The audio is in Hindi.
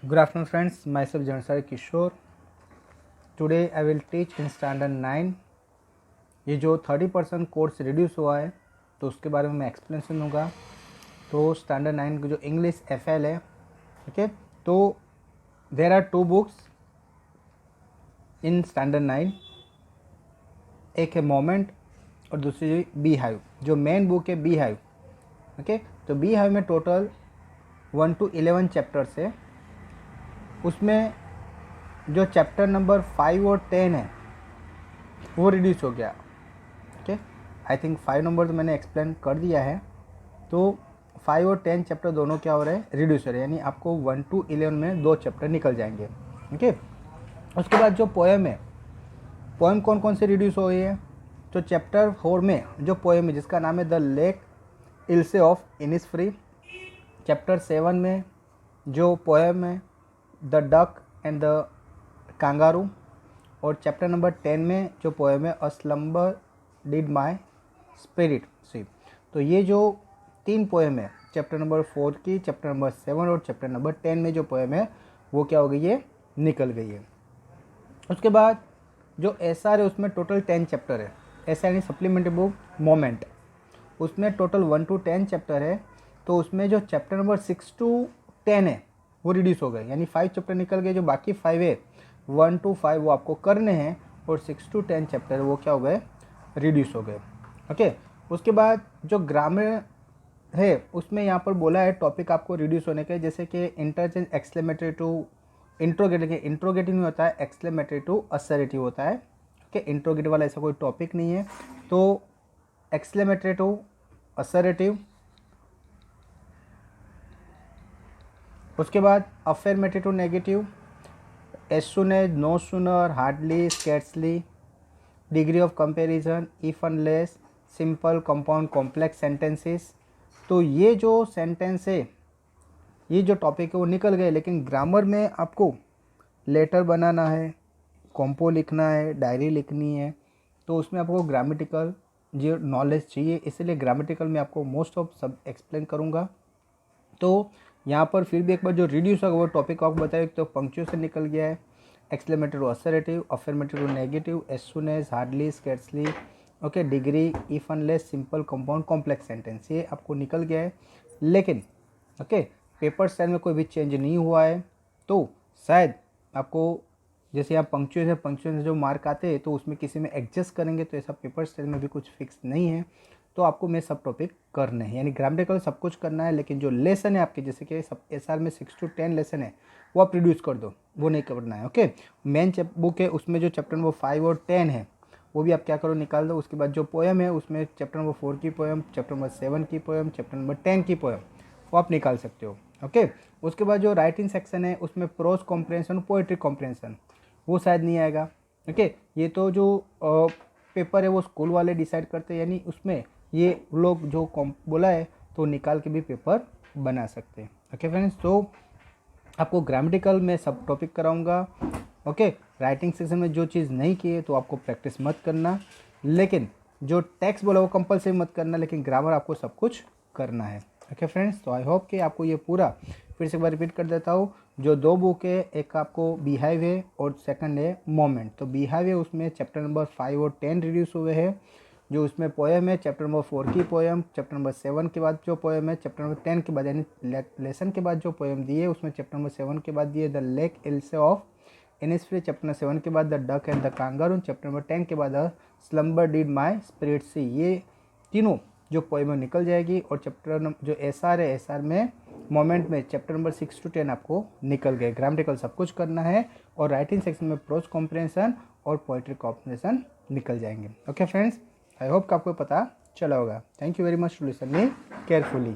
Good afternoon friends, myself Jansari Kishore. Today I will teach in standard 9. ये जो 30% कोर्स रिड्यूस हुआ है तो उसके बारे में मैं एक्सप्लेनेशन दूंगा। तो स्टैंडर्ड 9 का जो इंग्लिश FL है, ओके, तो there are 2 books in standard 9। एक है मोमेंट और दूसरी बी हाइव। जो मेन बुक है बी हाइव, ओके, तो बी हाइव में टोटल 1 to 11 चैप्टर्स है। उसमें जो चैप्टर नंबर 5 और 10 है वो रिड्यूस हो गया। ओके, आई थिंक 5 नंबर तो मैंने एक्सप्लेन कर दिया है। तो 5 और 10 चैप्टर दोनों क्या हो रहे हैं, रिड्यूस हो रहे हैं, यानी आपको 1 to 11 में 2 चैप्टर निकल जाएंगे। ओके, उसके बाद जो पोएम है, पोएम कौन कौन से रिड्यूस हो गई है, तो चैप्टर 4 में जो पोएम है जिसका नाम है द लेक इल्से ऑफ इनिसफ्री। चैप्टर 7 में जो पोएम है the duck and the kangaroo. और चैप्टर नंबर 10 में जो पोएम है a slumber did my spirit sleep. तो ये जो 3 पोएम है, चैप्टर नंबर 4 की, चैप्टर नंबर 7 और चैप्टर नंबर 10 में जो पोएम है वो क्या हो गई है, निकल गई है। उसके बाद जो SR है उसमें टोटल 10 चैप्टर है। SR यानी सप्लीमेंट्री बुक मोमेंट, उसमें टोटल 1 to 10 चैप्टर है। तो उसमें जो चैप्टर नंबर 6 to 10 है वो रिड्यूस हो गए, यानी 5 चैप्टर निकल गए। जो बाकी 5 है 1 to 5 वो आपको करने हैं, और 6 to 10 चैप्टर वो क्या हो गए, रिड्यूस हो गए। ओके, उसके बाद जो ग्रामर है उसमें यहाँ पर बोला है टॉपिक आपको रिड्यूस होने के, जैसे कि interchange exclamatory to interrogative. Interrogative नहीं होता है, एक्सक्लेमेटरी टू असर्टिव होता है। ओके, इंट्रोगेटिव वाला ऐसा कोई टॉपिक नहीं है। तो एक्सक्लेमेटरी टू असर्टिव, उसके बाद affirmative to negative, as soon as, no sooner, hardly, scarcely, degree of comparison, if unless, simple, compound, complex sentences. तो ये जो सेंटेंस है, ये जो टॉपिक है वो निकल गए। लेकिन ग्रामर में आपको लेटर बनाना है, कॉम्पो लिखना है, डायरी लिखनी है, तो उसमें आपको ग्रामेटिकल जो नॉलेज चाहिए, इसलिए ग्रामेटिकल में आपको मोस्ट ऑफ सब एक्सप्लेन करूँगा। तो यहाँ पर फिर भी एक बार जो रिड्यूस होगा वो टॉपिक आपको बताया। तो पंक्चुएशन निकल गया है, exclamatory to assertive, affirmative to negative, as soon as, hardly, scarcely, okay, degree, if unless, simple, compound, complex sentence, ये आपको निकल गया है। लेकिन ओके, पेपर स्टाइल में कोई भी चेंज नहीं हुआ है। तो शायद आपको जैसे यहाँ पंक्चुएशन जो मार्क आते हैं तो उसमें किसी में एडजस्ट करेंगे, तो ऐसा पेपर स्टाइल में भी कुछ फिक्स नहीं है। तो आपको मैं सब टॉपिक करने हैं, यानी ग्रामेटिकल सब कुछ करना है। लेकिन जो लेसन है आपके, जैसे कि सब SR में 6 to 10 लेसन है वो आप रिड्यूस कर दो, वो नहीं करना है। ओके, मेन बुक है उसमें जो चैप्टर नंबर 5 और 10 है वो भी आप क्या करो, निकाल दो। उसके बाद जो पोएम है उसमें चैप्टर नंबर 4 की पोएम, चैप्टर नंबर 7 की पोएम, चैप्टर नंबर 10 की पोएम वो आप निकाल सकते हो। ओके, उसके बाद जो राइटिंग सेक्शन है उसमें प्रोज कॉम्प्रेंशन, पोएट्री कॉम्प्रेंशन वो शायद नहीं आएगा। ओके, ये तो जो पेपर है वो स्कूल वाले डिसाइड करते हैं, यानी उसमें ये लोग जो बोला है तो निकाल के भी पेपर बना सकते हैं। ओके फ्रेंड्स, तो आपको ग्रामेटिकल में सब टॉपिक कराऊंगा। ओके, राइटिंग सेक्शन में जो चीज़ नहीं की है तो आपको प्रैक्टिस मत करना, लेकिन जो टेक्स्ट बोला वो कंपलसरी मत करना, लेकिन ग्रामर आपको सब कुछ करना है। ओके फ्रेंड्स, तो आई होप कि आपको ये पूरा फिर से एक बार रिपीट कर देता हूँ। जो 2 बुक है, एक आपको बीहाइव है और सेकंड है मोमेंट। तो बीहाइव है उसमें चैप्टर नंबर 5 और 10 रिड्यूस हुए हैं। जो उसमें पोएम है चैप्टर नंबर 4 की पोएम, चैप्टर नंबर 7 के बाद जो पोएम है, चैप्टर नंबर 10 के बाद यानी लेसन के बाद जो पोएम दिए उसमें चैप्टर नंबर 7 के बाद दिए द लेक इल्से ऑफ इनिसफ्री, चैप्टर नंबर 7 के बाद the duck and the kangaroo, chapter number 10 के बाद the slumber did my spirit seal. ये तीनों जो पोएम निकल जाएगी। और चैप्टर जो SR है, SR में मोमेंट में चैप्टर नंबर 6 to 10 आपको निकल गए। ग्रामेटिकल सब कुछ करना है, और राइटिंग सेक्शन में प्रोज कॉम्प्रेंशन और पोएट्री कॉम्प्रेंशन निकल जाएंगे। ओके फ्रेंड्स, आई होप कि आपको पता चला होगा। Thank you very much to listen me carefully.